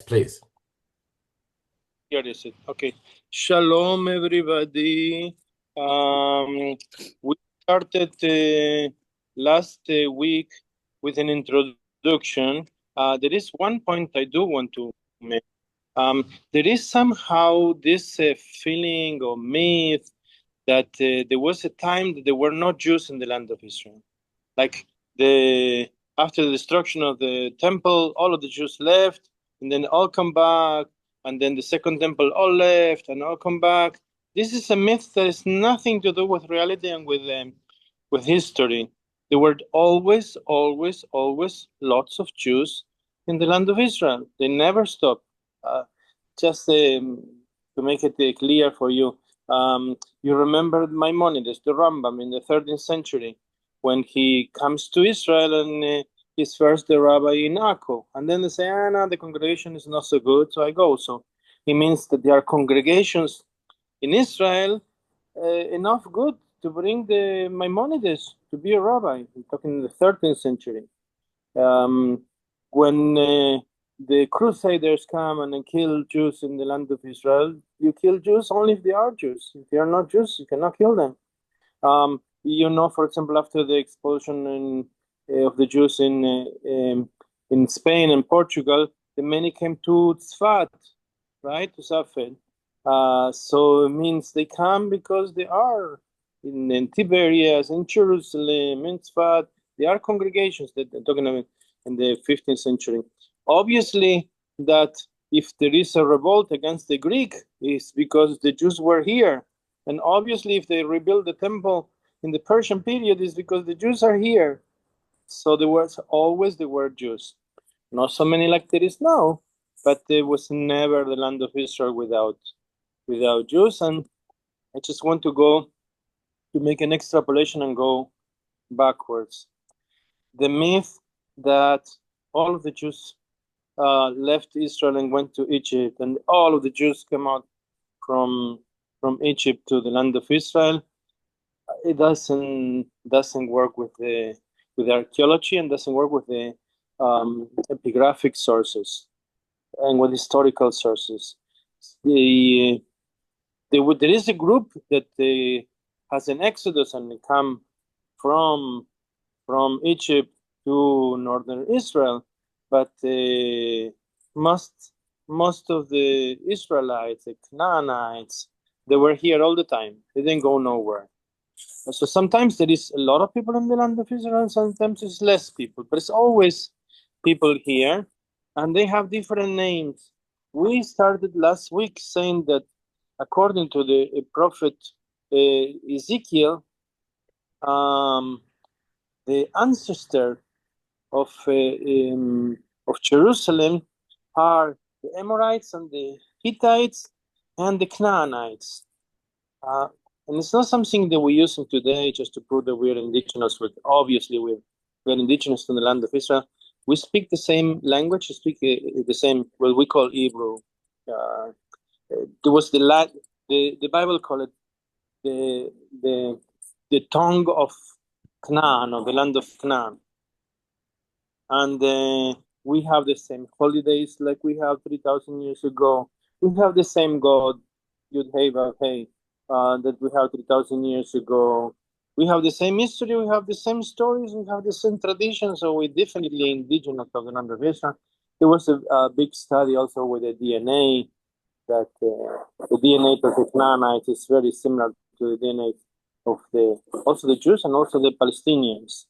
please. Here is it. Okay. Shalom, everybody. We started last week with an introduction. There is one point I do want to make. There is somehow this feeling or myth that there was a time that there were no Jews in the land of Israel. Like after the destruction of the temple, all of the Jews left, and then all come back, and then the second temple all left and all come back. This is a myth that has nothing to do with reality and with history. There were always lots of Jews in the land of Israel. They never stopped. Just to make it clear for you, you remember Maimonides, the Rambam in the 13th century, when he comes to Israel and he's first the rabbi in Akko. And then they say, no, the congregation is not so good, so I go. So it means that there are congregations in Israel enough good to bring the Maimonides to be a rabbi. I'm talking in the 13th century. When the Crusaders come and kill Jews in the land of Israel, you kill Jews only if they are Jews. If they are not Jews, you cannot kill them. For example, after the expulsion of the Jews in Spain and Portugal, the many came to Tzfat, right, to Safed. So it means they come because they are in Tiberias, in Jerusalem, in Tzfat. They are congregations that they're talking about in the 15th century. Obviously, that if there is a revolt against the Greek, it's because the Jews were here. And obviously, if they rebuild the temple in the Persian period, it's because the Jews are here. So there was always the word Jews. Not so many like there is now, but there was never the land of Israel without Jews. And I just want to make an extrapolation and go backwards. The myth that all of the Jews left Israel and went to Egypt, and all of the Jews came out from Egypt to the land of Israel, it doesn't work with the archaeology, and doesn't work with the epigraphic sources and with historical sources. There is a group that has an exodus and they come from Egypt to northern Israel, but most of the Israelites, the Canaanites, they were here all the time. They didn't go nowhere. So sometimes there is a lot of people in the land of Israel, and sometimes it's less people, but it's always people here, and they have different names. We started last week saying that according to the prophet Ezekiel, the ancestor of Jerusalem are the Amorites and the Hittites and the Canaanites. And it's not something that we're using today just to prove that we're indigenous. Obviously, we're indigenous to the land of Israel. We speak the same language. We speak the same, what we call Hebrew. There was the Bible called it the tongue of Canaan, or the land of Canaan. And we have the same holidays like we have 3,000 years ago. We have the same God, Yud Hey Vav Hey, that we have 3,000 years ago. We have the same history, we have the same stories, we have the same traditions, so we're definitely indigenous of the land of Israel. There was a big study also with the DNA, that the DNA of the Canaanites is very similar to the DNA of also the Jews and also the Palestinians.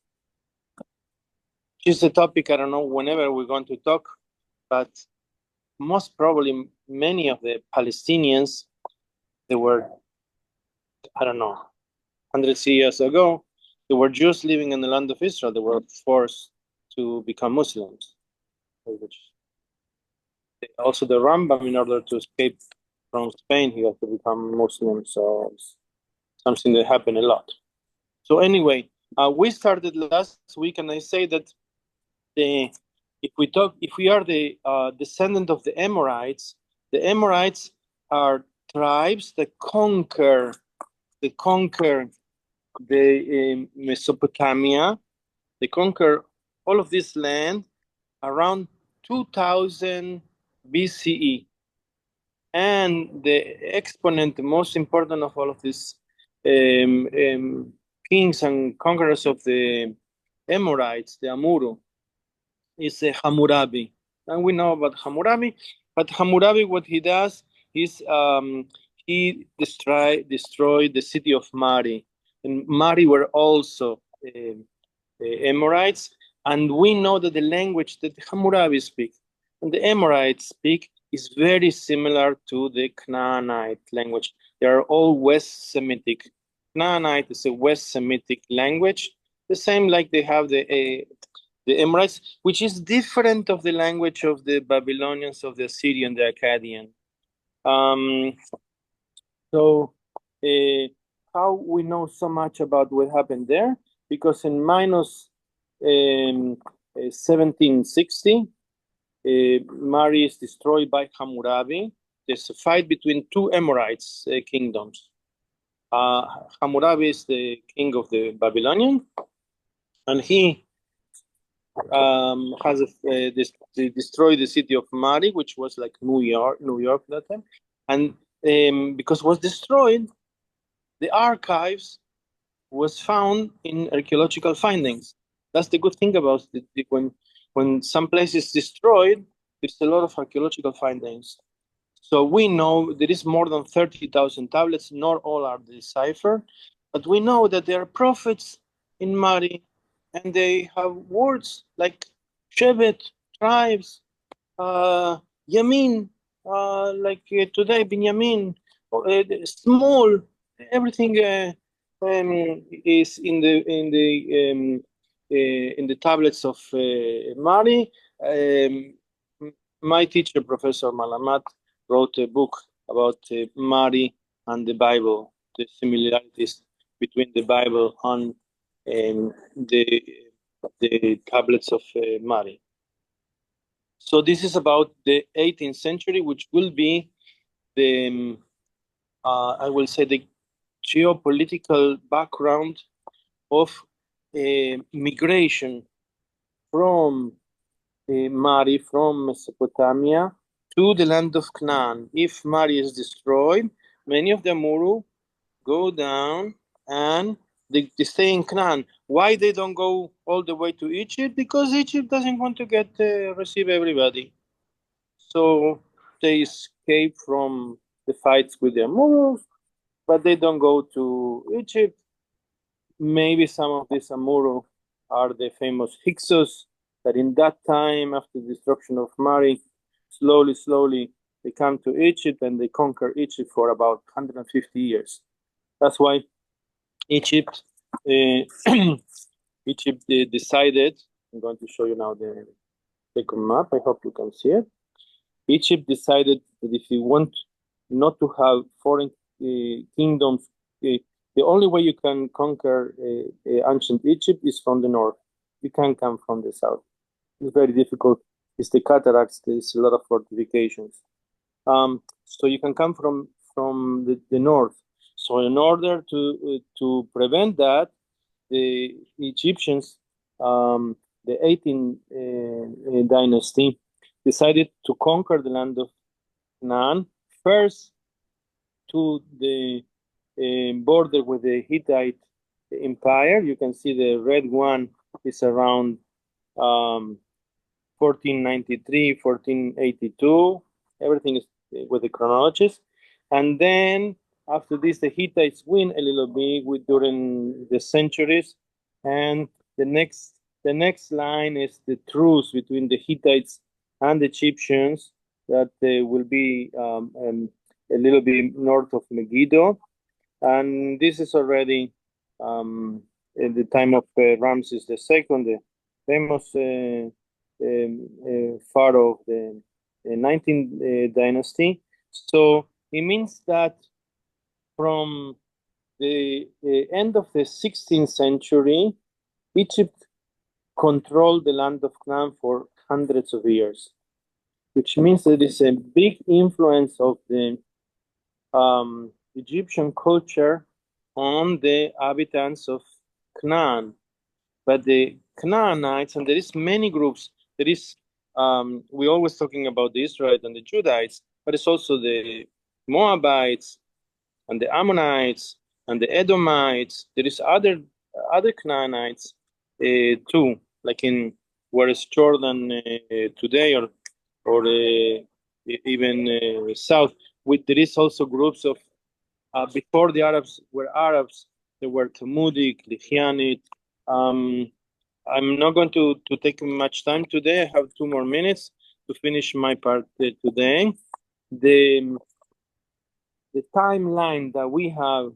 It's a topic, I don't know, whenever we're going to talk, but most probably many of the Palestinians, they were, I don't know, hundreds of years ago, there were Jews living in the land of Israel. They were forced to become Muslims. Also, the Rambam, in order to escape from Spain, he had to become Muslim. So it's something that happened a lot. So anyway, we started last week, and I say that if we are the descendant of the Amorites are tribes that conquer the Mesopotamia. They conquer all of this land around 2,000 BCE. And the exponent, the most important of all of these kings and conquerors of the Amorites, the Amuru, is Hammurabi. And we know about Hammurabi, but Hammurabi, what he does is he destroyed the city of Mari. And Mari were also Amorites, and we know that the language that the Hammurabi speak and the Amorites speak is very similar to the Canaanite language. They are all West Semitic. Canaanite is a West Semitic language, the same like they have the Amorites, which is different of the language of the Babylonians, of the Assyrian, the Akkadian. So how we know so much about what happened there? Because in minus 1760, Mari is destroyed by Hammurabi. There's a fight between two Amorites kingdoms. Hammurabi is the king of the Babylonian, and he has destroyed the city of Mari, which was like New York that time, and because it was destroyed, the archives was found in archaeological findings. That's the good thing about it. When some place is destroyed, there's a lot of archaeological findings. So we know there is more than 30,000 tablets. Not all are deciphered, but we know that there are prophets in Mari, and they have words like Shevet, tribes, Yamin, like today, Binyamin, small, everything is in the tablets of Mari. My teacher, Professor Malamat, wrote a book about Mari and the Bible, the similarities between the Bible and the tablets of Mari. So this is about the 18th century, which will be the, I will say, the geopolitical background of migration from Mari, from Mesopotamia, to the land of Canaan. If Mari is destroyed, many of the Amuru go down and they stay in Canaan. Why they don't go all the way to Egypt? Because Egypt doesn't want to receive everybody. So they escape from the fights with the Amurus, but they don't go to Egypt. Maybe some of these Amuru are the famous Hyksos that in that time, after the destruction of Mari, slowly they come to Egypt and they conquer Egypt for about 150 years. That's why Egypt Egypt decided, I'm going to show you now the second map, I hope you can see it. Egypt decided that if you want not to have foreign kingdoms, the only way you can conquer ancient Egypt is from the north. You can't come from the south. It's very difficult. It's the cataracts. There's a lot of fortifications. So you can come from the north. So in order to prevent that, the Egyptians, the 18th dynasty, decided to conquer the land of Canaan first to the border with the Hittite Empire. You can see the red one is around 1493, 1482. Everything is with the chronologies. And then after this, the Hittites win a little bit during the centuries. And the next line is the truce between the Hittites and the Egyptians that will be a little bit north of Megiddo. And this is already in the time of Ramses II, the famous pharaoh of the 19th dynasty. So it means that from the end of the 16th century, Egypt controlled the land of Canaan for hundreds of years, which means there is a big influence of the Egyptian culture on the inhabitants of Canaan. But the Canaanites, and there is many groups, there is we're always talking about the Israelites and the Judites, but it's also the Moabites and the Ammonites and the Edomites. There is other Canaanites too, like in where is Jordan today, or even south. There is also groups of before the Arabs were Arabs. There were Talmudic, Lichianit. I'm not going to take much time today. I have 2 more minutes to finish my part today. The timeline that we have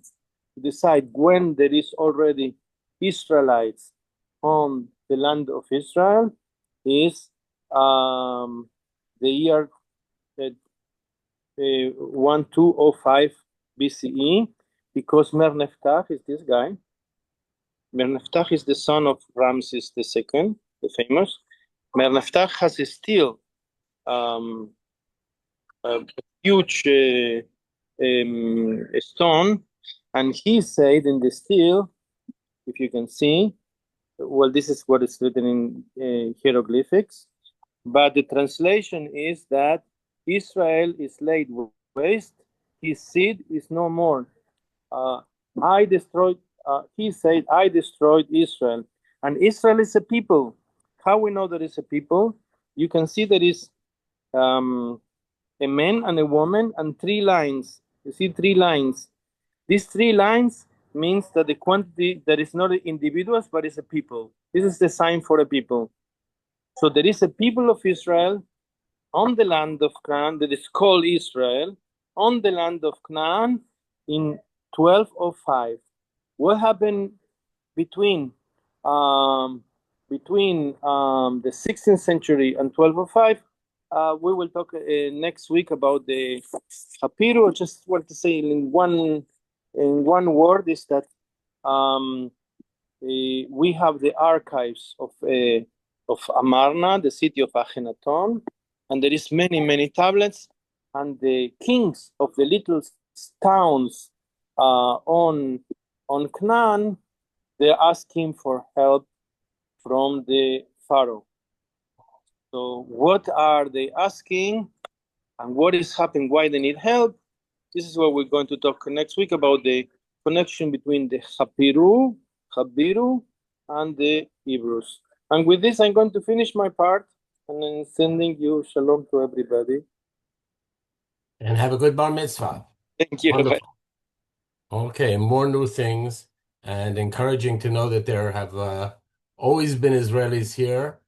to decide when there is already Israelites on the land of Israel is the year 1205 BCE, because Mer-Neftach is this guy. Mer-Neftach is the son of Ramses II, the famous. Mer-Neftach has still a huge stone, and he said in the steel, if you can see, well, this is what is written in hieroglyphics, but the translation is that Israel is laid waste, his seed is no more. I destroyed, he said, I destroyed Israel. And Israel is a people. How we know that it's a people? You can see there is a man and a woman and 3 lines. You see 3 lines. These 3 lines means that the quantity, that is not individuals, but it's a people. This is the sign for a people. So there is a people of Israel on the land of Canaan that is called Israel, on the land of Canaan in 1205. What happened between the 16th century and 1205? We will talk next week about the Hapiru. Just want to say in one word is that we have the archives of Amarna, the city of Akhenaton, and there is many tablets, and the kings of the little towns on Canaan, they're asking for help from the Pharaoh. So what are they asking, and what is happening? Why they need help? This is what we're going to talk next week about, the connection between the Hapiru, and the Hebrews. And with this, I'm going to finish my part, and then sending you shalom to everybody. And have a good bar mitzvah. Thank you. Wonderful. Okay, more new things, and encouraging to know that there have always been Israelis here.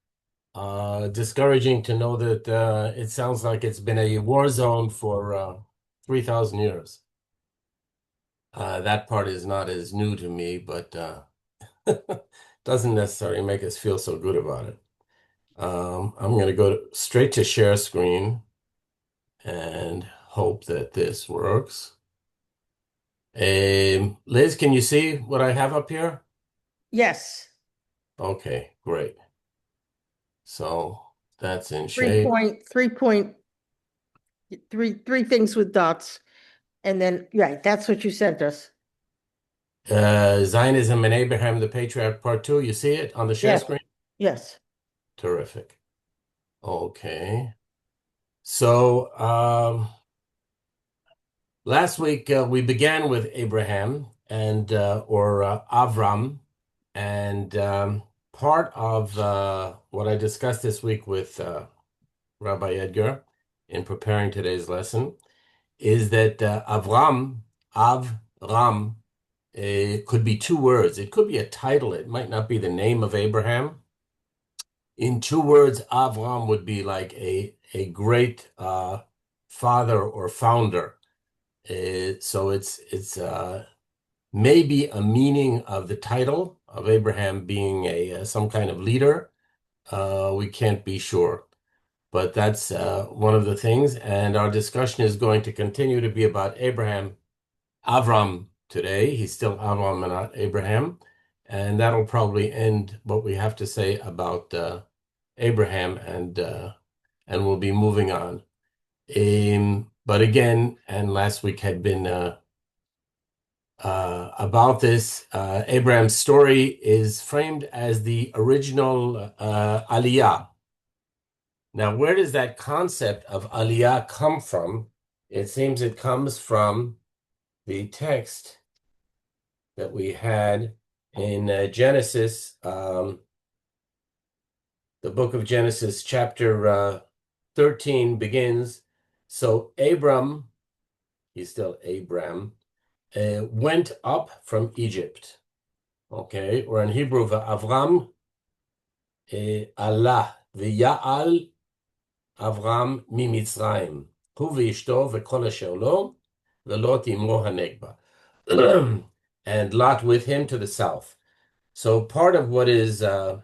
Discouraging to know that it sounds like it's been a war zone for 3,000 years. That part is not as new to me, but doesn't necessarily make us feel so good about it. I'm going to go straight to share screen and hope that this works. Liz, can you see what I have up here? Yes. Okay, great. So that's in Three shape. three things with dots. And then, yeah, that's what you sent us. Zionism and Abraham the Patriarch Part 2. You see it on the share Yes. screen? Yes. Terrific. Okay. So last week we began with Abraham and or Avram, and part of what I discussed this week with Rabbi Edgar in preparing today's lesson is that Avram it could be 2 words. It could be a title. It might not be the name of Abraham. In 2 words, Avram would be like a great father or founder. So it's maybe a meaning of the title of Abraham being a some kind of leader. We can't be sure, but that's one of the things. And our discussion is going to continue to be about Avram today. He's still Avram and not Abraham, and that'll probably end what we have to say about Abraham, and we'll be moving on. But again, and last week had been about this. Abraham's story is framed as the original Aliyah. Now, where does that concept of aliyah come from? It seems it comes from the text that we had in Genesis, the book of Genesis, chapter 13 begins. So Abram, he's still Abram, went up from Egypt. Okay, or in Hebrew, Avram Allah, v'ya'al Avram mimitzrayim, hu v'ishto v'kol asher lo, v'lot imro hanegba. And Lot with him to the south. So part of what is the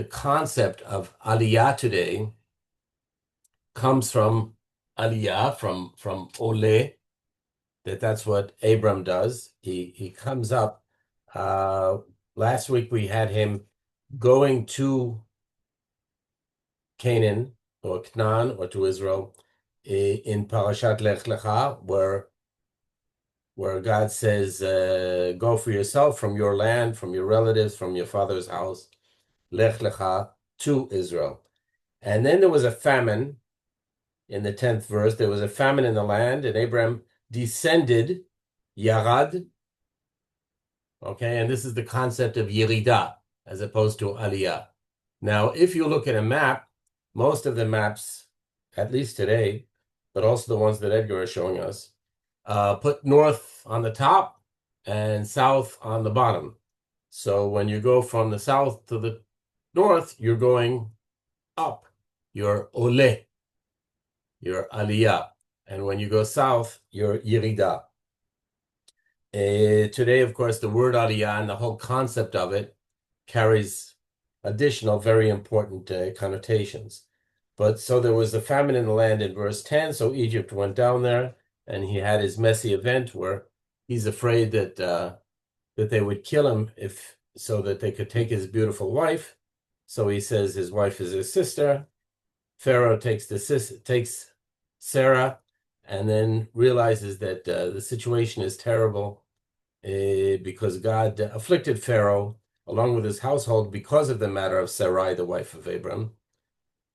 concept of aliyah today comes from aliyah, from ole, that's what Abram does. He comes up. Last week we had him going to Canaan or Canaan or to Israel in Parashat Lech Lecha, where God says, go for yourself from your land, from your relatives, from your father's house, Lech Lecha, to Israel. And then there was a famine in the 10th verse. There was a famine in the land, and Abraham descended, Yarad. Okay, and this is the concept of Yerida, as opposed to Aliyah. Now, if you look at a map, most of the maps, at least today, but also the ones that Edgar is showing us, put north on the top and south on the bottom. So when you go from the south to the north, you're going up. You're ole, you're aliyah. And when you go south, you're yerida. Today, of course, the word aliyah and the whole concept of it carries additional very important connotations. But so there was a famine in the land in verse 10, so Egypt went down there, and he had his messy event where he's afraid that that they would kill him so that they could take his beautiful wife. So he says his wife is his sister. Pharaoh takes Sarah, and then realizes that the situation is terrible because God afflicted Pharaoh along with his household because of the matter of Sarai, the wife of Abram.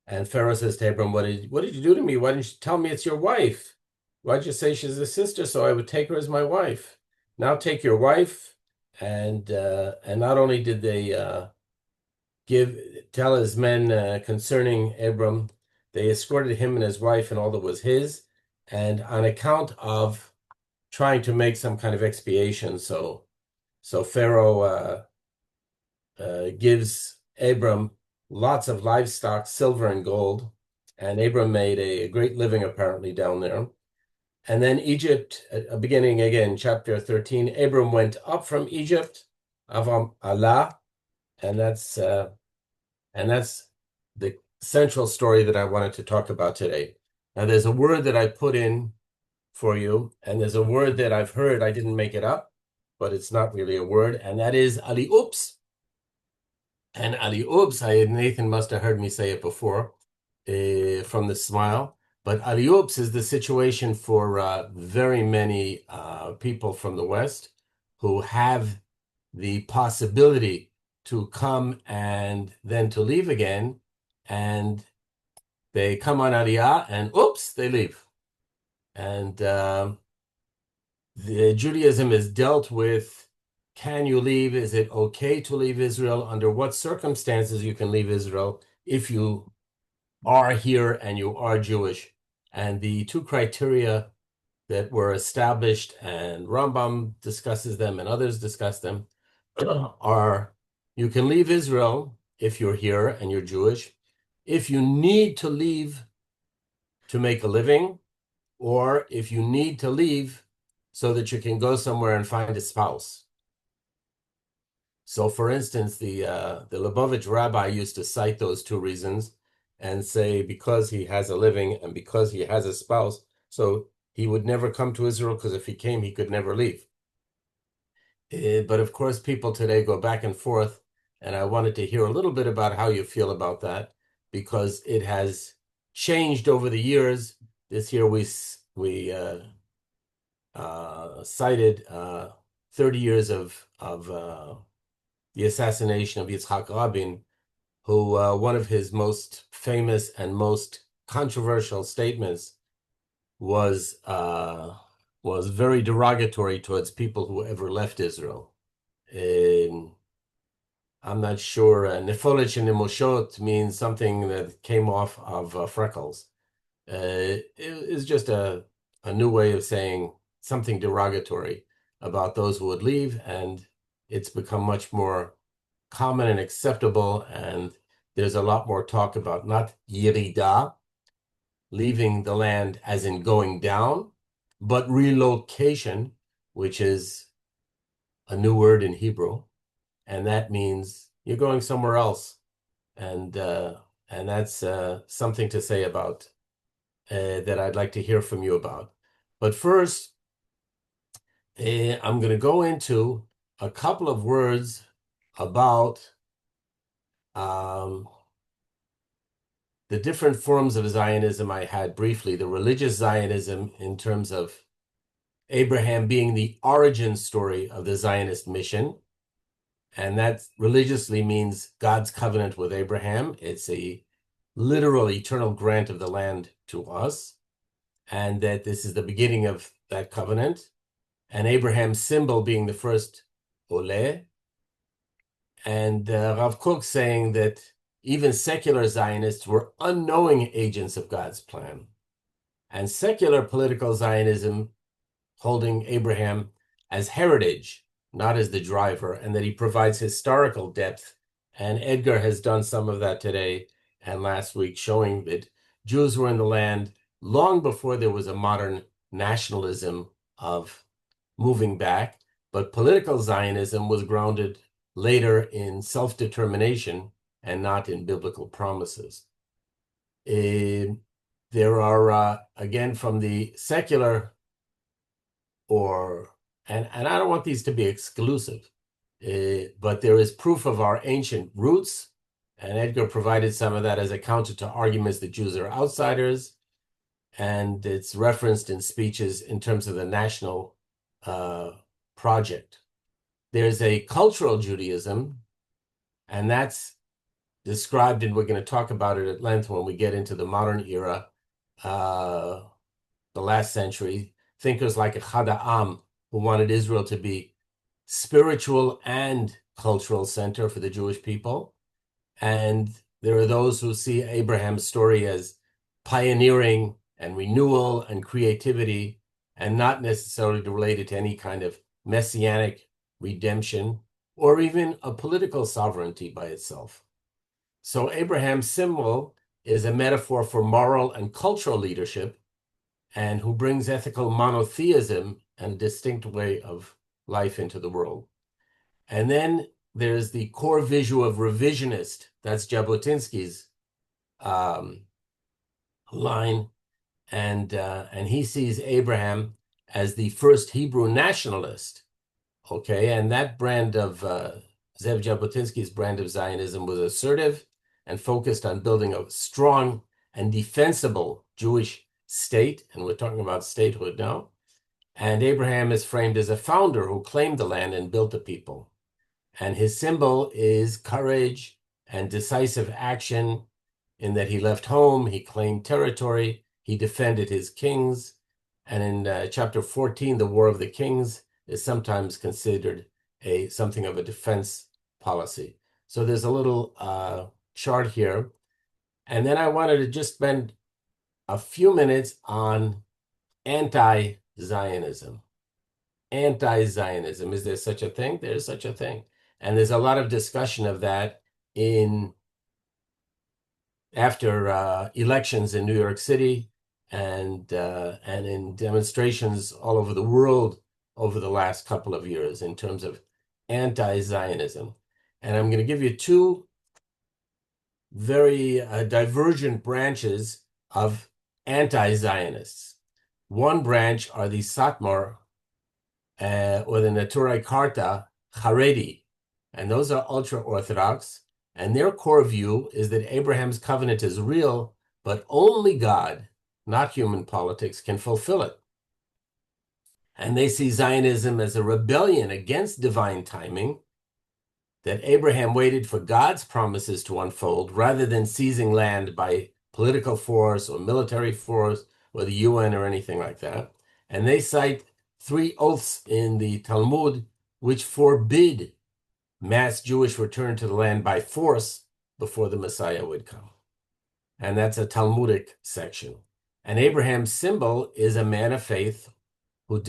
And Pharaoh says to Abram, what did you do to me? Why didn't you tell me it's your wife? Why'd you say she's a sister so I would take her as my wife? Now take your wife. And not only did they tell his men concerning Abram, they escorted him and his wife and all that was his. And on account of trying to make some kind of expiation, so Pharaoh gives Abram lots of livestock, silver and gold, and Abram made a great living apparently down there. And then Egypt, beginning again, chapter 13, Abram went up from Egypt, Avram Allah, and that's the central story that I wanted to talk about today. Now, there's a word that I put in for you, and there's a word that I've heard, I didn't make it up, but it's not really a word, and that is Ali Oops. And Ali Oops, Nathan must have heard me say it before from the smile, but Ali Oops is the situation for very many people from the West who have the possibility to come and then to leave again, and they come on Aliyah and oops, they leave. And the Judaism is dealt with, can you leave? Is it okay to leave Israel? Under what circumstances you can leave Israel if you are here and you are Jewish? And the two criteria that were established, and Rambam discusses them and others discuss them, are you can leave Israel if you're here and you're Jewish, if you need to leave to make a living, or if you need to leave so that you can go somewhere and find a spouse. So, for instance, the Lubavitch rabbi used to cite those two reasons and say because he has a living and because he has a spouse, so he would never come to Israel because if he came, he could never leave. But of course, people today go back and forth, and I wanted to hear a little bit about how you feel about that, because it has changed over the years. This year we cited 30 years of the assassination of Yitzhak Rabin who one of his most famous and most controversial statements was very derogatory towards people who ever left Israel. I'm not sure. Nefolich and Nemoshot means something that came off of freckles. It is just a new way of saying something derogatory about those who would leave, and it's become much more common and acceptable, and there's a lot more talk about not yirida, leaving the land as in going down, but relocation, which is a new word in Hebrew, and that means you're going somewhere else, and that's something to say about that I'd like to hear from you about. But first, I'm going to go into a couple of words about the different forms of Zionism I had briefly. The religious Zionism in terms of Abraham being the origin story of the Zionist mission. And that religiously means God's covenant with Abraham. It's a literal eternal grant of the land to us, and that this is the beginning of that covenant. And Abraham's symbol being the first Ole, and Rav Kook saying that even secular Zionists were unknowing agents of God's plan. And secular political Zionism holding Abraham as heritage, not as the driver, and that he provides historical depth. And Edgar has done some of that today and last week, showing that Jews were in the land long before there was a modern nationalism of moving back, but political Zionism was grounded later in self-determination and not in biblical promises. There are, again, from the secular and I don't want these to be exclusive, but there is proof of our ancient roots, and Edgar provided some of that as a counter to arguments that Jews are outsiders, and it's referenced in speeches in terms of the national project. There's a cultural Judaism, and that's described, and we're going to talk about it at length when we get into the modern era, the last century. Thinkers like Echad Ha'am, who wanted Israel to be spiritual and cultural center for the Jewish people. And there are those who see Abraham's story as pioneering and renewal and creativity, and not necessarily related to any kind of messianic redemption or even a political sovereignty by itself. So Abraham's symbol is a metaphor for moral and cultural leadership, and who brings ethical monotheism and a distinct way of life into the world. And then there's the core visual of revisionist. That's Jabotinsky's line, and he sees Abraham as the first Hebrew nationalist. Okay, and that brand of Zev Jabotinsky's brand of Zionism was assertive and focused on building a strong and defensible Jewish state, and we're talking about statehood now. And Abraham is framed as a founder who claimed the land and built the people. And his symbol is courage and decisive action, in that he left home, he claimed territory, he defended his kings. And in chapter 14, the War of the Kings is sometimes considered something of a defense policy. So there's a little chart here. And then I wanted to just spend a few minutes on anti-Zionism. Anti-Zionism, is there such a thing? There's such a thing. And there's a lot of discussion of that after elections in New York City and in demonstrations all over the world over the last couple of years in terms of anti-Zionism. And I'm going to give you two very divergent branches of anti-Zionists. One branch are the Satmar or the Naturai Karta Haredi, and those are ultra-Orthodox, and their core view is that Abraham's covenant is real, but only God, not human politics, can fulfill it. And they see Zionism as a rebellion against divine timing, that Abraham waited for God's promises to unfold rather than seizing land by political force or military force or the UN or anything like that. And they cite 3 oaths in the Talmud which forbid mass Jewish return to the land by force before the Messiah would come. And that's a Talmudic section. And Abraham's symbol is a man of faith who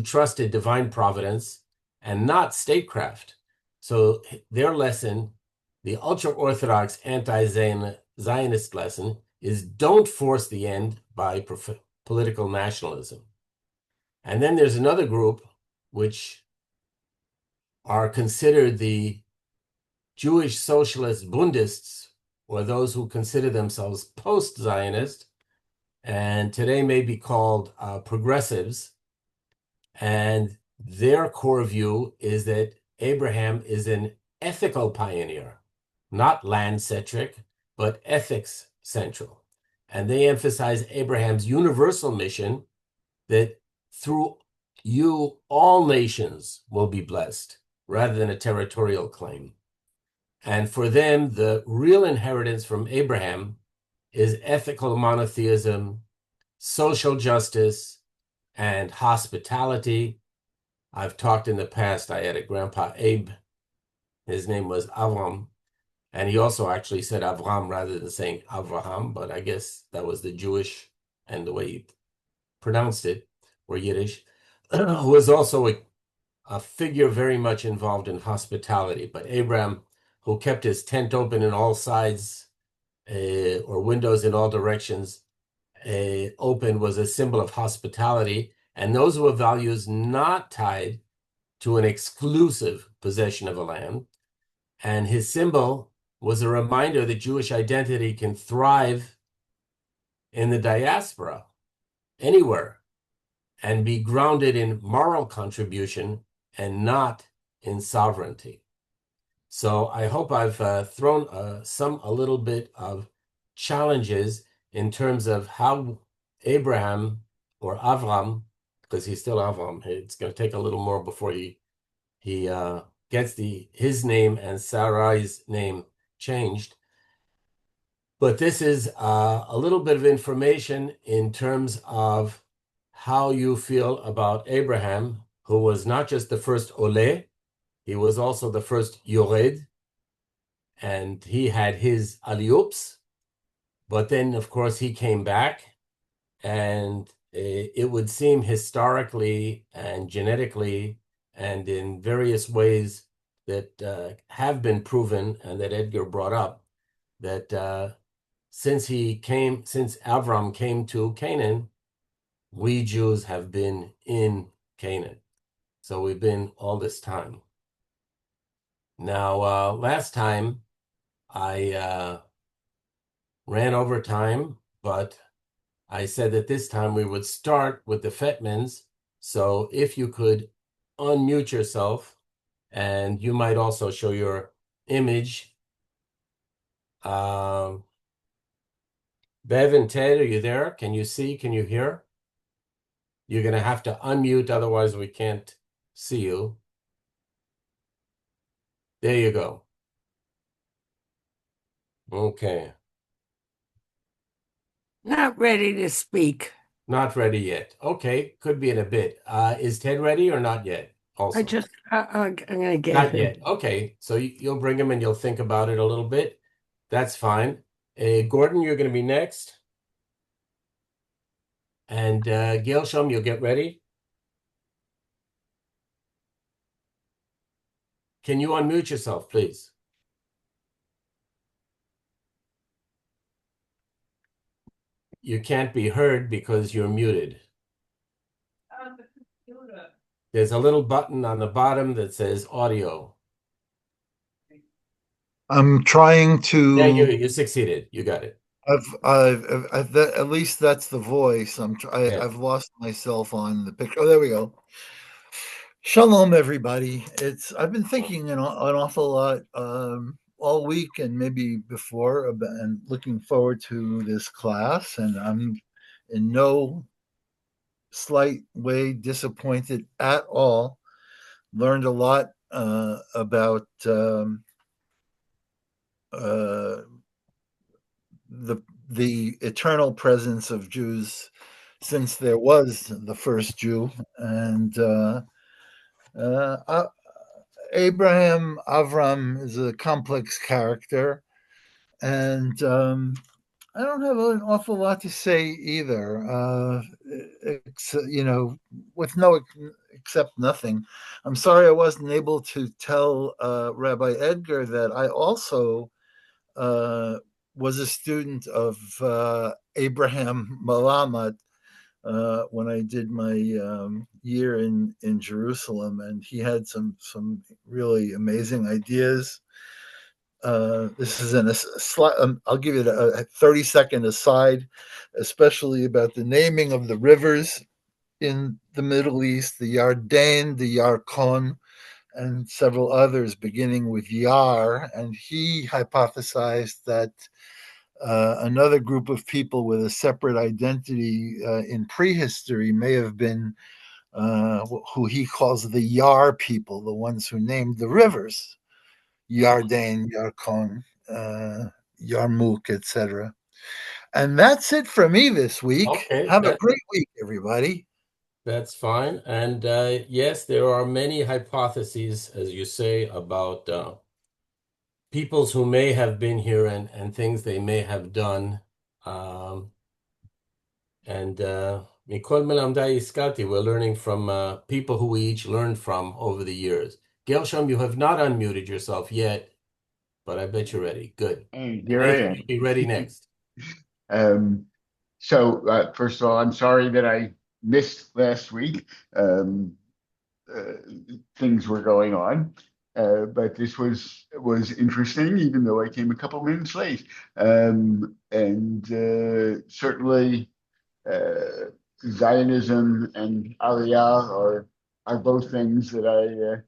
trusted divine providence and not statecraft. So their lesson, the ultra-Orthodox anti-Zionist lesson, is don't force the end by political nationalism. And then there's another group which are considered the Jewish socialist Bundists, or those who consider themselves post-Zionist, and today may be called progressives. And their core view is that Abraham is an ethical pioneer, not land-centric, but ethics central. And they emphasize Abraham's universal mission that through you, all nations will be blessed, rather than a territorial claim. And for them, the real inheritance from Abraham is ethical monotheism, social justice, and hospitality. I've talked in the past, I had a grandpa, Abe. His name was Avram. And he also actually said Avram rather than saying Avraham, but I guess that was the Jewish and the way he pronounced it, or Yiddish, who was also a figure very much involved in hospitality. But Abraham, who kept his tent open in all sides or windows in all directions open, was a symbol of hospitality. And those were values not tied to an exclusive possession of a land. And his symbol was a reminder that Jewish identity can thrive in the diaspora, anywhere, and be grounded in moral contribution and not in sovereignty. So I hope I've thrown a little bit of challenges in terms of how Abraham or Avram, because he's still Avram, it's going to take a little more before he gets his name and Sarai's name changed. But this is a little bit of information in terms of how you feel about Abraham, who was not just the first Ole, he was also the first Yored, and he had his aliyups. But then, of course, he came back, and it would seem historically and genetically and in various ways that have been proven and that Edgar brought up, that since Avram came to Canaan, we Jews have been in Canaan. So we've been all this time. Now, last time I ran over time, but I said that this time we would start with the Fetmans. So if you could unmute yourself, and you might also show your image. Bev and Ted, are you there? Can you see? Can you hear? You're going to have to unmute, otherwise we can't see you. There you go. Okay. Not ready to speak. Not ready yet. Okay, could be in a bit. Is Ted ready or not yet? Also, I'm gonna get not him. yet. Okay, so you'll bring him and you'll think about it a little bit. That's fine. Gordon, you're going to be next. And Gilsham, you'll get ready. Can you unmute yourself, please? You can't be heard because you're muted. There's a little button on the bottom that says audio. I'm trying to. Yeah, you succeeded. You got it. At least that's the voice. Yeah. I've lost myself on the picture. Oh, there we go. Shalom, everybody. I've been thinking an awful lot all week and maybe before, and looking forward to this class. And I'm in no slight way disappointed at all. Learned a lot about uh, the eternal presence of Jews since there was the first Jew, and Abraham Avram is a complex character, and I don't have an awful lot to say either. With no except nothing. I'm sorry I wasn't able to tell Rabbi Edgar that I also was a student of Abraham Malamat when I did my year in Jerusalem, and he had some really amazing ideas. This is in I'll give you a 30-second aside, especially about the naming of the rivers in the Middle East, the Yarden, the Yarkon, and several others beginning with Yar. And he hypothesized that another group of people with a separate identity in prehistory may have been who he calls the Yar people, the ones who named the rivers. Yarden, Yarkon, Yarmouk, etc. And that's it for me this week. Okay, Have a great week, everybody. that's fine. And yes, there are many hypotheses, as you say, about peoples who may have been here and things they may have done. And Mikol Melamdai Iskati, we're learning from people who we each learned from over the years. Gershom, you have not unmuted yourself yet, but I bet you're ready. Good. Hey, And here I Nathan, am. you'll be ready next. First of all, I'm sorry that I missed last week. Um, uh, Things were going on, but this was interesting, even though I came a couple minutes late. And certainly, Zionism and Aliyah are both things that I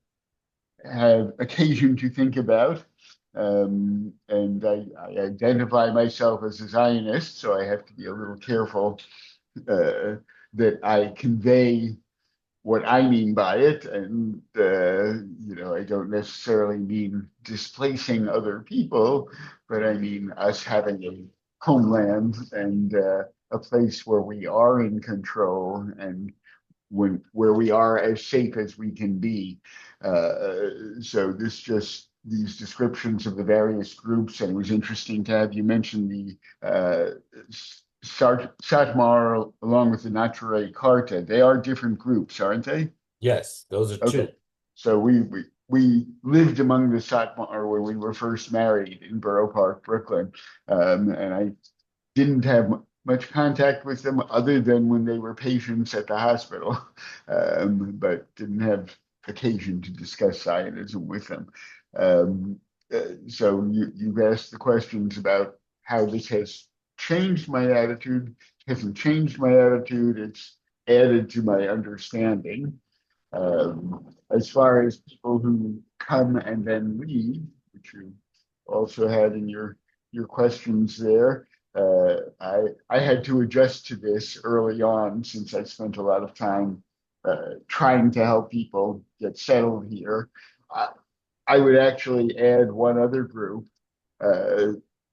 have occasion to think about. And I identify myself as a Zionist, so I have to be a little careful that I convey what I mean by it. And, I don't necessarily mean displacing other people, but I mean us having a homeland and a place where we are in control and where we are as safe as we can be. So these descriptions of the various groups, and it was interesting to have you mention the Satmar along with the Natural Carta. They are different groups, aren't they? Yes, those are two. Okay. So we lived among the Satmar when we were first married in Borough Park, Brooklyn, and I didn't have much contact with them other than when they were patients at the hospital, but didn't have occasion to discuss Zionism with them. So you've asked the questions about how this has changed my attitude. It hasn't changed my attitude. It's added to my understanding. As far as people who come and then leave, which you also had in your questions there, I had to adjust to this early on since I spent a lot of time trying to help people get settled here. I would actually add one other group uh,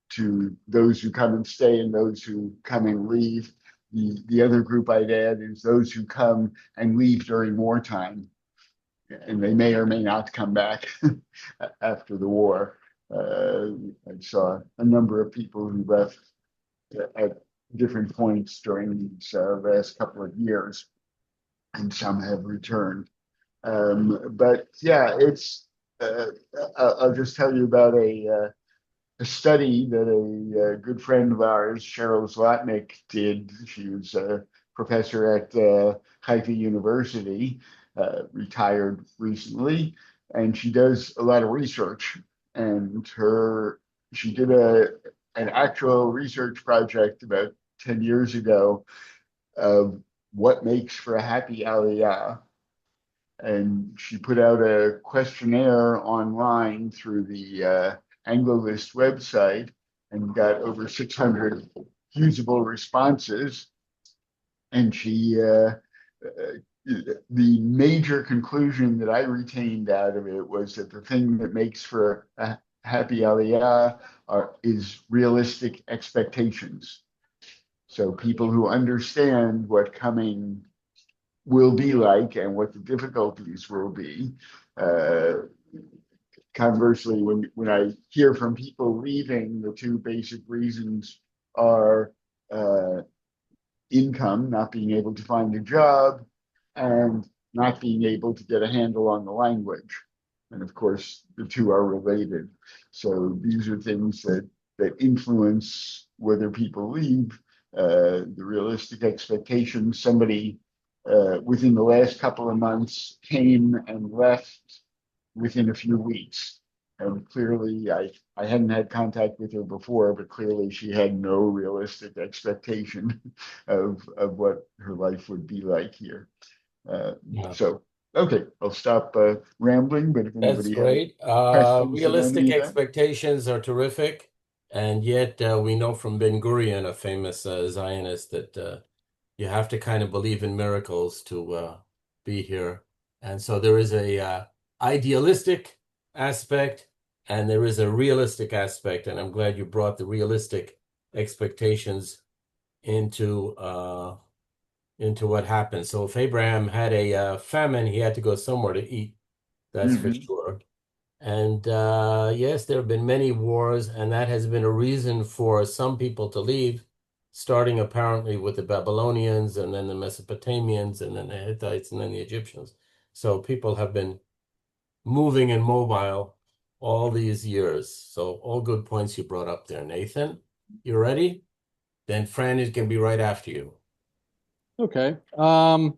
to those who come and stay and those who come and leave. The other group I'd add is those who come and leave during wartime, and they may or may not come back after the war. I saw a number of people who left at different points during these last couple of years, and some have returned. But yeah, it's. I'll just tell you about a study that a good friend of ours, Cheryl Zlotnick, did. She was a professor at Haifa University, retired recently, and she does a lot of research. And she did an actual research project about 10 years ago of what makes for a happy Aliyah. And she put out a questionnaire online through the AngloList website and got over 600 usable responses. And she the major conclusion that I retained out of it was that the thing that makes for a happy aliyah is realistic expectations. So people who understand what coming will be like and what the difficulties will be. Conversely, when I hear from people leaving, the two basic reasons are income, not being able to find a job, and not being able to get a handle on the language. And of course, the two are related. So these are things that influence whether people leave. The realistic expectations. Somebody within the last couple of months came and left within a few weeks. And clearly, I hadn't had contact with her before, but clearly she had no realistic expectation of what her life would be like here. Yeah. So, okay, I'll stop rambling, but if That's anybody has great. questions in Realistic any event. expectations are terrific. And yet we know from Ben Gurion, a famous Zionist, that you have to kind of believe in miracles to be here. And so there is a idealistic aspect and there is a realistic aspect. And I'm glad you brought the realistic expectations into what happened. So if Abraham had a famine, he had to go somewhere to eat. That's for Mm-hmm. sure. And yes, there have been many wars, and that has been a reason for some people to leave, starting apparently with the Babylonians and then the Mesopotamians and then the Hittites and then the Egyptians. So people have been moving and mobile all these years. So all good points you brought up there, Nathan. You ready? Then Fran is going to be right after you. Okay. I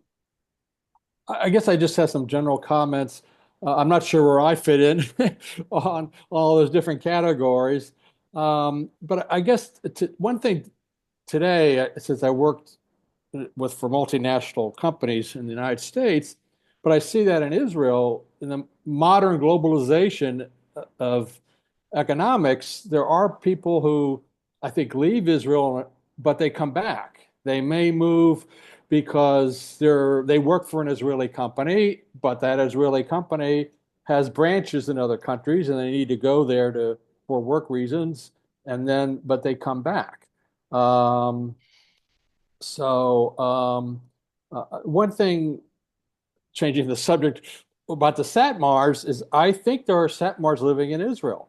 guess I just have some general comments. I'm not sure where I fit in on all those different categories. But I guess one thing today, since I worked for multinational companies in the United States, but I see that in Israel, in the modern globalization of economics, there are people who I think leave Israel, but they come back. They may move because they work for an Israeli company, but that Israeli company has branches in other countries, and they need to go there for work reasons, but they come back. Um, One thing, changing the subject about the Satmars, is I think there are Satmars living in Israel.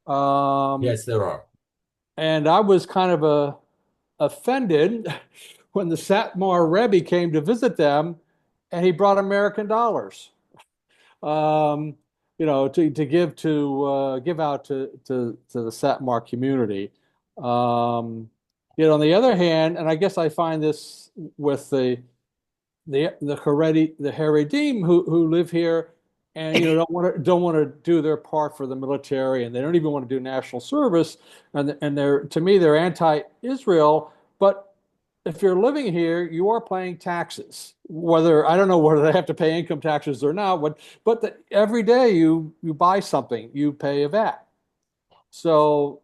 Um, Yes, there are. and I was kind of offended when the Satmar Rebbe came to visit them and he brought American dollars, um, to give out to the Satmar community. On the other hand, and I guess I find this with the Haredim who live here and don't want to do their part for the military, and they don't even want to do national service, and to me they're anti-Israel. But if you're living here, you are paying taxes. Whether I don't know whether they have to pay income taxes or not, but every day you buy something, you pay a VAT. So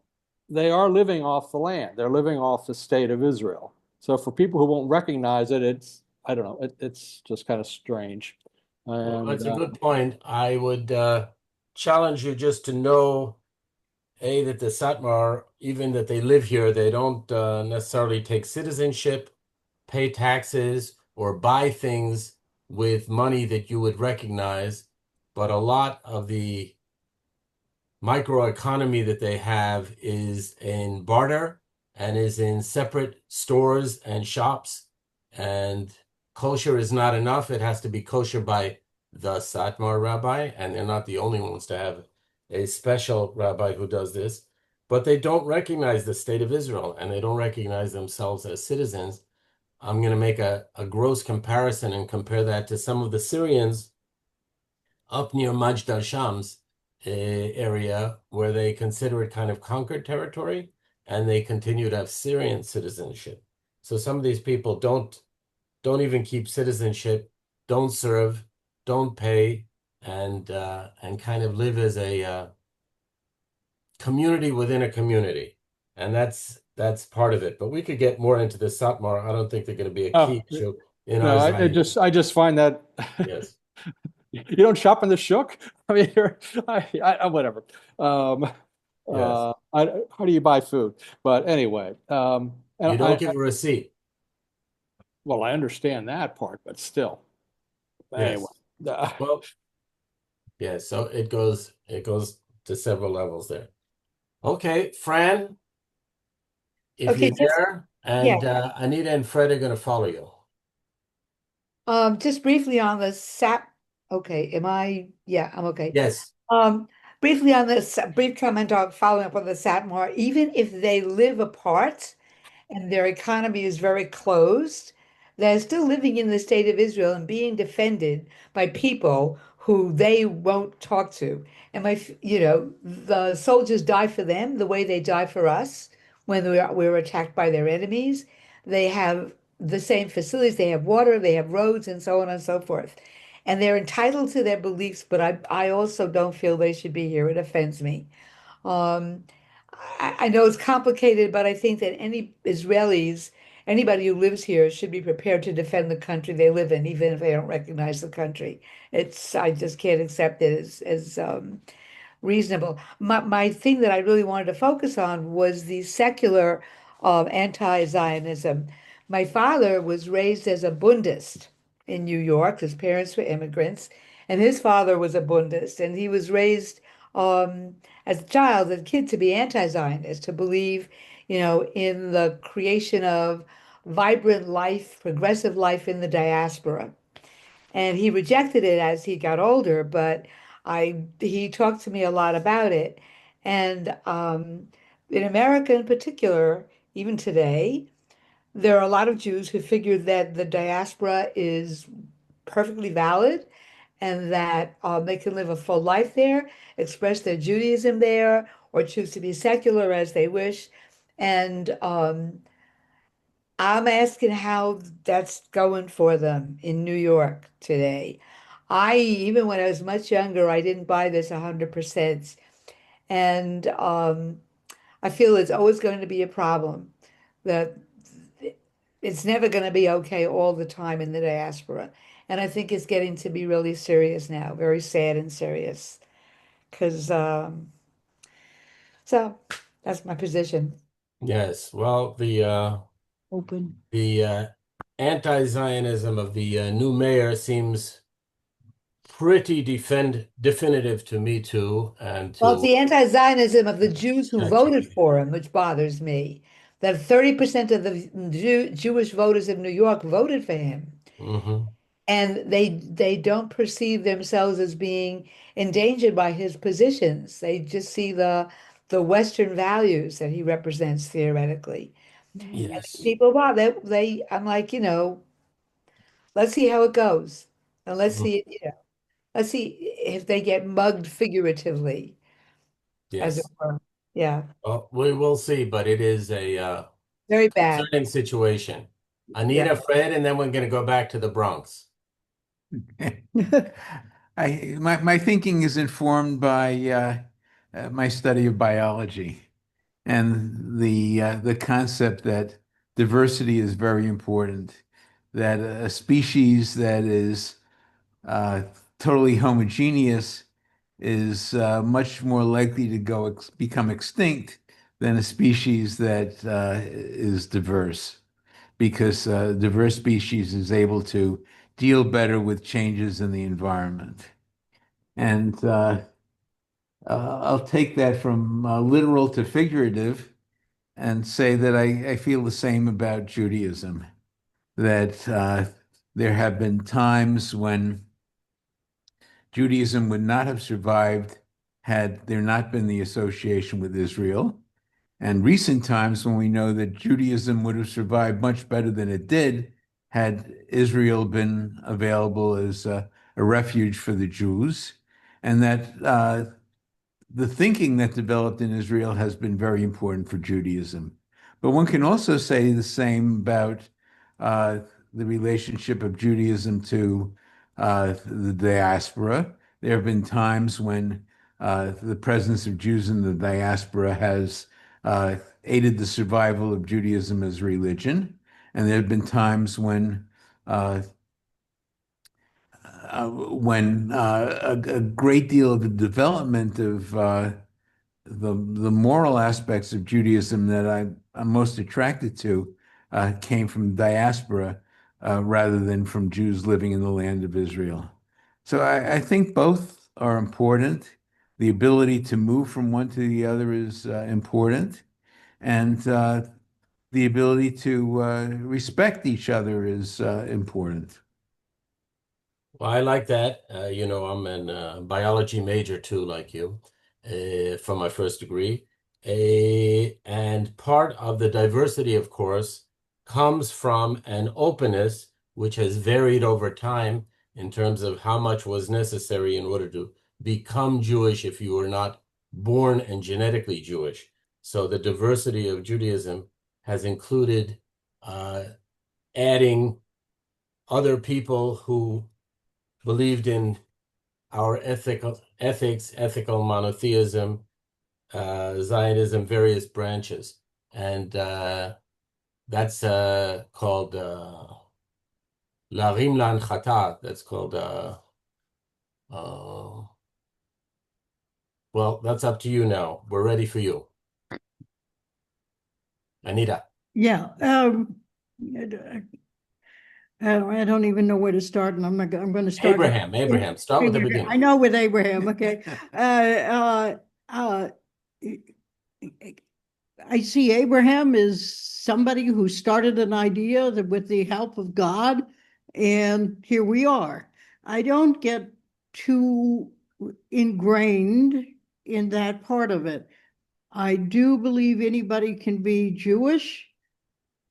they are living off the land. They're living off the state of Israel. So for people who won't recognize it, I don't know, it's just kind of strange. Well, And that's a good point. I would challenge you just to know, A, that the Satmar, even that they live here, they don't necessarily take citizenship, pay taxes, or buy things with money that you would recognize. But a lot of the microeconomy that they have is in barter and is in separate stores and shops. And kosher is not enough. It has to be kosher by the Satmar rabbi, and they're not the only ones to have a special rabbi who does this. But they don't recognize the state of Israel and they don't recognize themselves as citizens. I'm going to make a gross comparison and compare that to some of the Syrians up near Majd al-Shams area where they consider it kind of conquered territory and they continue to have Syrian citizenship. So some of these people don't even keep citizenship, don't serve, don't pay, and kind of live as a community within a community. And that's part of it. But we could get more into the Satmar. I don't think they're going to be a key oh, issue. in No, our I just find that Yes. you don't shop in the Shuk. I mean, whatever. Yes. How do you buy food? But anyway, and You don't give a receipt. well, I understand that part, but still, anyway. Yes. Well, yeah, so it goes to several levels there. Okay, Fran, if Okay, you're just, there, yeah, and Anita and Fred are going to follow you. just briefly on the SAP. Okay, yeah, I'm okay. Yes. Um, briefly on this, brief comment on following up on the Satmar, even if they live apart and their economy is very closed, they're still living in the state of Israel and being defended by people who they won't talk to. And the soldiers die for them the way they die for us when we're attacked by their enemies. They have the same facilities, they have water, they have roads, and so on and so forth. And they're entitled to their beliefs, but I also don't feel they should be here. It offends me. Um, I know it's complicated, but I think that anybody who lives here should be prepared to defend the country they live in, even if they don't recognize the country. I just can't accept it as reasonable. My thing that I really wanted to focus on was the secular anti-Zionism. My father was raised as a Bundist in New York. His parents were immigrants, and his father was a Bundist, and he was raised as a child, as a kid, to be anti-Zionist, to believe, in the creation of vibrant life, progressive life in the diaspora. And he rejected it as he got older, but he talked to me a lot about it. And in America in particular, even today, there are a lot of Jews who figure that the diaspora is perfectly valid and that they can live a full life there, express their Judaism there, or choose to be secular as they wish. And I'm asking how that's going for them in New York today. Even when I was much younger, I didn't buy this 100%. And I feel it's always going to be a problem, that it's never going to be okay all the time in the diaspora. And I think it's getting to be really serious now, very sad and serious. Because, so that's my position. Yes. Well, the Open. anti-Zionism of the new mayor seems pretty definitive to me too, and Well, it's to the anti-Zionism of the Jews who voted ChatGPT. for him, which bothers me. That 30% of the Jewish voters in New York voted for him. Hmm. And they don't perceive themselves as being endangered by his positions. They just see the Western values that he represents theoretically. And Yes. people, wow, I'm like, let's see how it goes. And Mhm. let's see if they get mugged figuratively, as it Yes. were. Yeah, Well, we will see, but it is a very bad. concerning situation. Yeah. Anita, Fred, and then we're going to go back to the Bronx. My thinking is informed by my study of biology and the concept that diversity is very important. That a species that is uh, totally homogeneous is much more likely to become extinct than a species that is diverse, because diverse species is able to deal better with changes in the environment. And I'll take that from literal to figurative and say that I feel the same about Judaism, that there have been times when Judaism would not have survived had there not been the association with Israel. And recent times when we know that Judaism would have survived much better than it did had Israel been available as a refuge for the Jews. And that the thinking that developed in Israel has been very important for Judaism. But one can also say the same about uh, the relationship of Judaism to the diaspora. There have been times when the presence of Jews in the diaspora has aided the survival of Judaism as religion. And there have been times when uh, when a great deal of the development of the moral aspects of Judaism that I'm most attracted to came from diaspora rather than from Jews living in the land of Israel. So I think both are important. The ability to move from one to the other is important, and the ability to respect each other is important. Well, I like that. I'm a biology major too, like you, from my first degree. And part of the diversity, of course, comes from an openness which has varied over time in terms of how much was necessary in order to become Jewish if you were not born and genetically Jewish. So the diversity of Judaism has included adding other people who believed in our ethical monotheism, Zionism, various branches. And that's called La Rimlan Chata. That's called, uh, well, that's up to you now. We're ready for you. Anita. Yeah. I don't even know where to start, and I'm going to start. Abraham. Start with the beginning. I know with Abraham. Okay. I see Abraham as somebody who started an idea that with the help of God, and here we are. I don't get too ingrained in that part of it. I do believe anybody can be Jewish,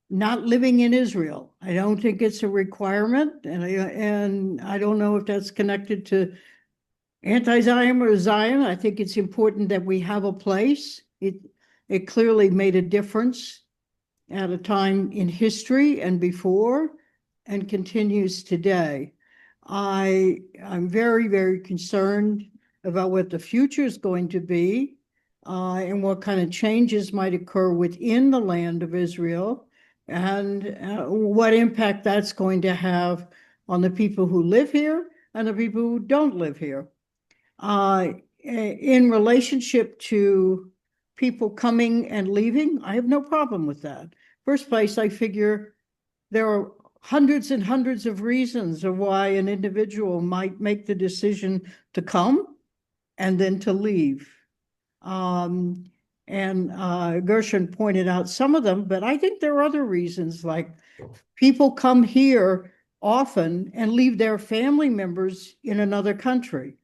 not living in Israel. I don't think it's a requirement, and I don't know if that's connected to anti-Zion or Zion. I think it's important that we have a place. It clearly made a difference at a time in history and before, and continues today. I'm very, very concerned about what the future is going to be, and what kind of changes might occur within the land of Israel, and what impact that's going to have on the people who live here and the people who don't live here. In relationship to people coming and leaving, I have no problem with that. First place, I figure there are hundreds and hundreds of reasons of why an individual might make the decision to come and then to leave. And Gershon pointed out some of them, but I think there are other reasons, like people come here often and leave their family members in another country,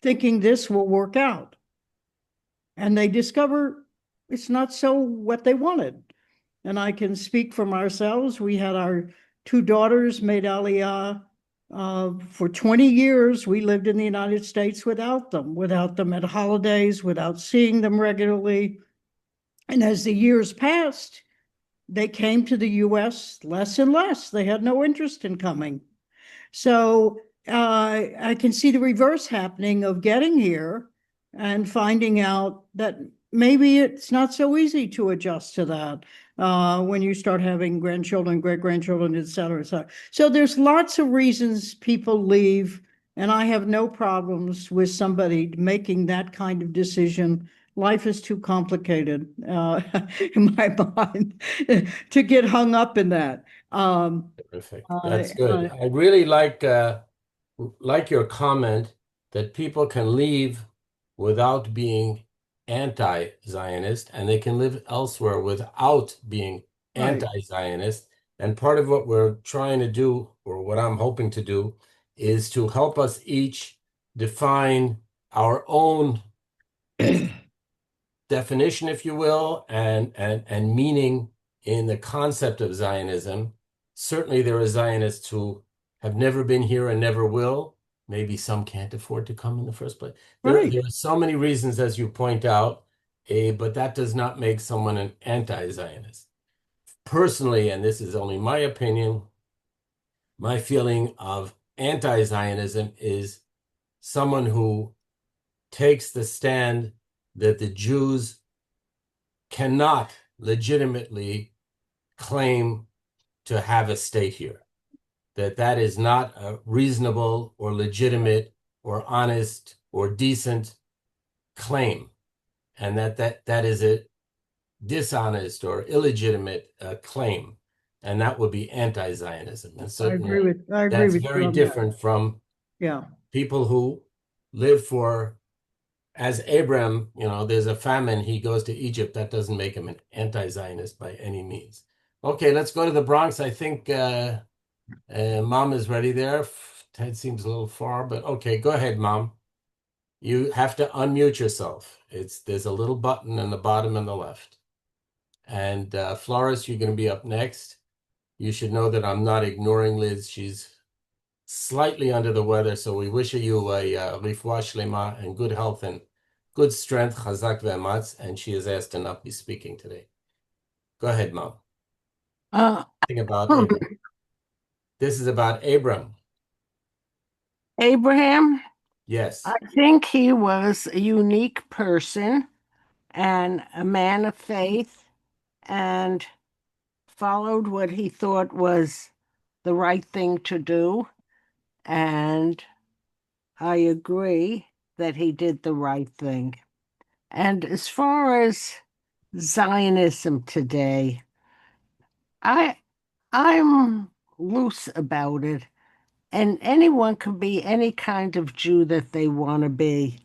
thinking this will work out. And they discover it's not so what they wanted. And I can speak from ourselves. We had our two daughters made Aliyah. For 20 years, we lived in the United States without them at holidays, without seeing them regularly. And as the years passed, they came to the US less and less. They had no interest in coming. So I can see the reverse happening of getting here and finding out that maybe it's not so easy to adjust to that when you start having grandchildren, great-grandchildren, et cetera, et cetera. So there's lots of reasons people leave, and I have no problems with somebody making that kind of decision. Life is too complicated in my mind to get hung up in that. Terrific. That's good. I really like your comment that people can leave without being anti-Zionist, and they can live elsewhere without being Right. anti-Zionist. And part of what we're trying to do, or what I'm hoping to do, is to help us each define our own definition, if you will, and meaning in the concept of Zionism. Certainly, there are Zionists who have never been here and never will. Maybe some can't afford to come in the first place. There are so many reasons, as you point out, but that does not make someone an anti-Zionist. Personally, and this is only my opinion, my feeling of anti-Zionism is someone who takes the stand that the Jews cannot legitimately claim to have a state here. that is not a reasonable or legitimate or honest or decent claim, and that is a dishonest or illegitimate claim, and that would be anti-Zionism. And certainly I agree that's with you very on that. different from Yeah. people who live for, as Abraham, there's a famine, he goes to Egypt. That doesn't make him an anti-Zionist by any means. Okay, let's go to the Bronx. I think Mom is ready there. Ted seems a little far, but okay, go ahead, Mom. You have to unmute yourself. There's a little button in the bottom and the left. And Flores, you're going to be up next. You should know that I'm not ignoring Liz. She's slightly under the weather, so we wish you a refuah shlema and good health and good strength, chazak ve'ematz, and she is asked to not be speaking today. Go ahead, Mom. Think about Abraham. This is about Abraham. Abraham, Yes. I think he was a unique person and a man of faith and followed what he thought was the right thing to do. And I agree that he did the right thing. And as far as Zionism today, I'm loose about it. And anyone can be any kind of Jew that they want to be,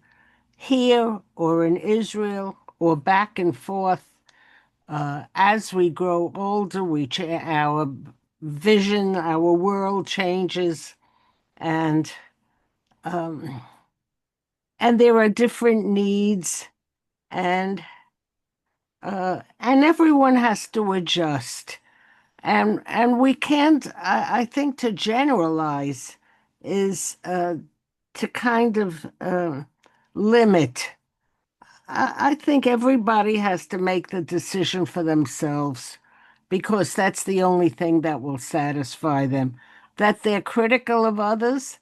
here or in Israel or back and forth. As we grow older, our vision, our world changes, and there are different needs, and everyone has to adjust. And we can't, I think to generalize is to kind of limit. I think everybody has to make the decision for themselves because that's the only thing that will satisfy them. That they're critical of others,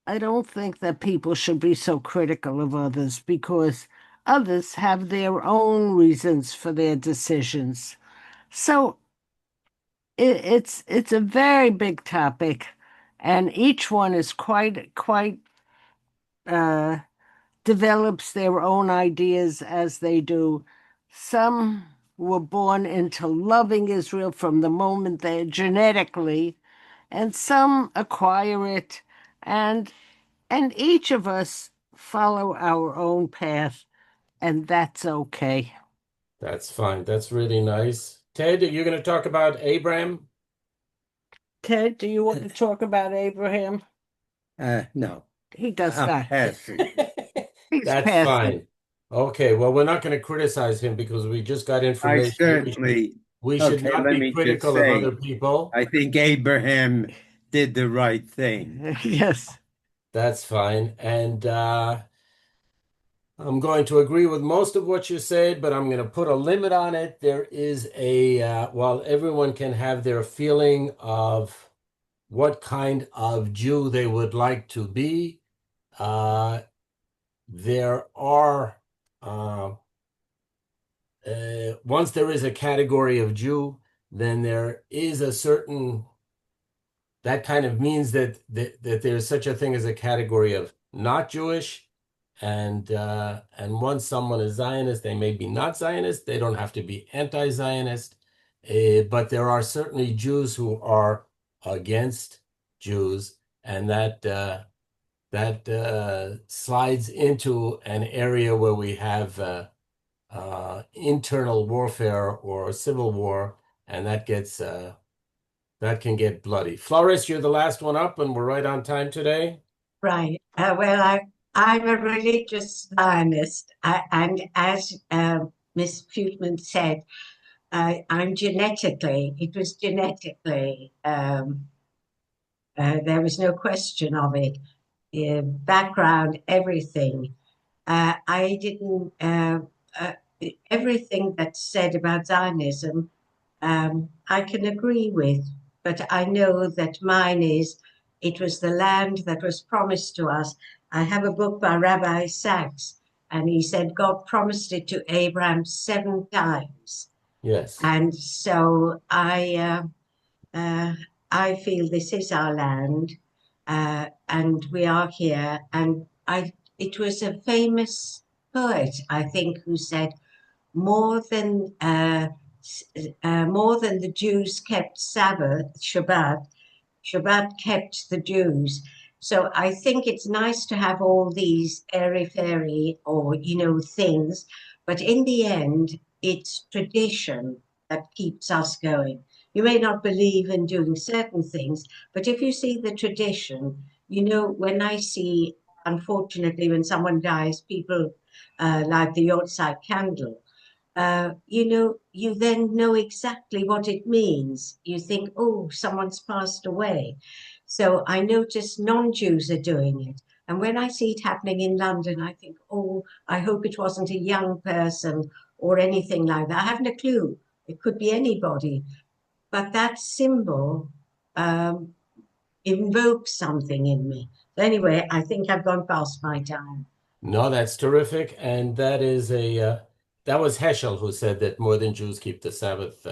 I don't think that people should be so critical of others because others have their own reasons for their decisions. So it's a very big topic, and each one is quite develops their own ideas as they do. Some were born into loving Israel from the moment they genetically, and some acquire it, and each of us follow our own path, and that's okay. That's fine. That's really nice. Ted, are you going to talk about Abraham? Ted, do you want to talk about Abraham? No. He does not. He's That's past fine. it. Okay, well, we're not going to criticize him because we just got I information. certainly. We should Okay, not let be me just critical of say, other people. I think Abraham did the right thing. Yes. That's fine. And I'm going to agree with most of what you said, but I'm going to put a limit on it. There is while everyone can have their feeling of what kind of Jew they would like to be, there are, once there is a category of Jew, then there is a certain, that kind of means that there's such a thing as a category of not Jewish. And once someone is Zionist, they may be not Zionist. They don't have to be anti-Zionist. But there are certainly Jews who are against Jews, and that slides into an area where we have internal warfare or civil war, and that can get bloody. Flores, you're the last one up, and we're right on time today. Right. I'm a religious Zionist, and as Miss Putman said, I'm genetically, it was genetically, there was no question of it. Background, everything. I didn't, everything that's said about Zionism, I can agree with, but I know that mine is, it was the land that was promised to us. I have a book by Rabbi Sachs, and he said God promised it to Abraham 7 times. Yes. And so I feel this is our land, and we are here. And it was a famous poet, I think, who said, more than the Jews kept Sabbath, Shabbat kept the Jews. So I think it's nice to have all these airy-fairy or, things, but in the end, it's tradition that keeps us going. You may not believe in doing certain things, but if you see the tradition, when I see, unfortunately, when someone dies, people light the Yortzeit candle. You then know exactly what it means. You think, oh, someone's passed away. So I notice non-Jews are doing it. And when I see it happening in London, I think, oh, I hope it wasn't a young person or anything like that. I haven't a clue. It could be anybody. But that symbol invokes something in me. So anyway, I think I've gone past my time. No, that's terrific. And that was Heschel who said that more than Jews keep the Sabbath.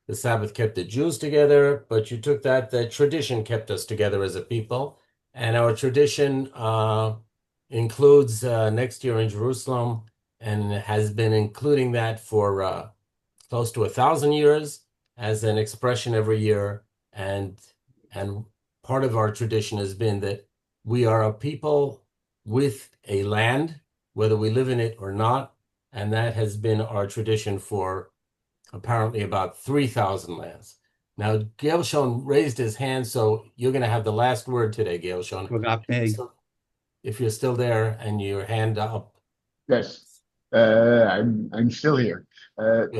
The Sabbath kept the Jews together, but you took that tradition kept us together as a people. And our tradition includes next year in Jerusalem and has been including that for close to 1,000 years as an expression every year. And part of our tradition has been that we are a people with a land, whether we live in it or not. And that has been our tradition for apparently about 3,000 lands. Now, Gershon raised his hand, so you're going to have the last word today, Gershon. Forgot me. So if you're still there and your hand up. Yes, I'm still here.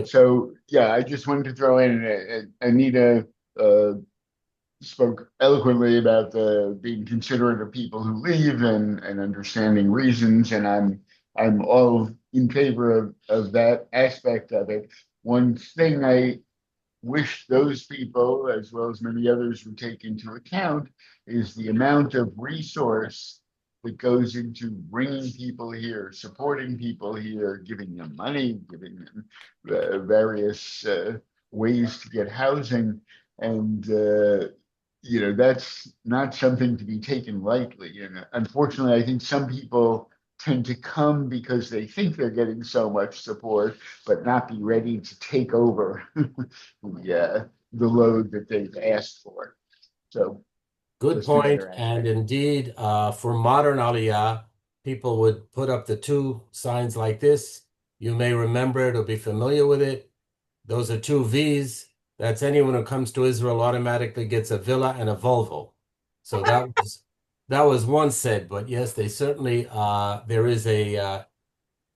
So yeah, I just wanted to throw in Anita spoke eloquently about being considerate of people who leave and understanding reasons, and I'm all in favor of that aspect of it. One thing I wish those people, as well as many others, would take into account is the amount of resource that goes into bringing people here, supporting people here, giving them money, giving them various ways to get housing. And, that's not something to be taken lightly. And unfortunately, I think some people tend to come because they think they're getting so much support, but not be ready to take over the load that they've asked for. So good just point. another And aspect. indeed, for modern Aliyah, people would put up the two signs like this. You may remember it or be familiar with it. Those are two V's. That's anyone who comes to Israel automatically gets a villa and a Volvo. So that was once said, but yes, they certainly there is a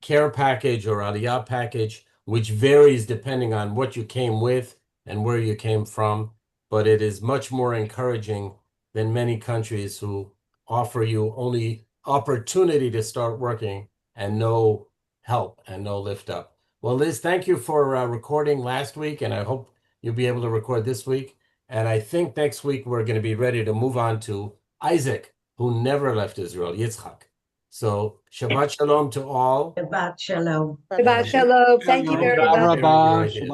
care package or aliyah package, which varies depending on what you came with and where you came from. But it is much more encouraging than many countries who offer you only opportunity to start working and no help and no lift up. Well, Liz, thank you for recording last week, and I hope you'll be able to record this week. And I think next week we're going to be ready to move on to Isaac, who never left Israel, Yitzchak. So Shabbat Shalom to all. Shabbat Shalom. Shabbat Shalom. Thank you very Tודה much. רבה, Your Shabbat ideas. shalom.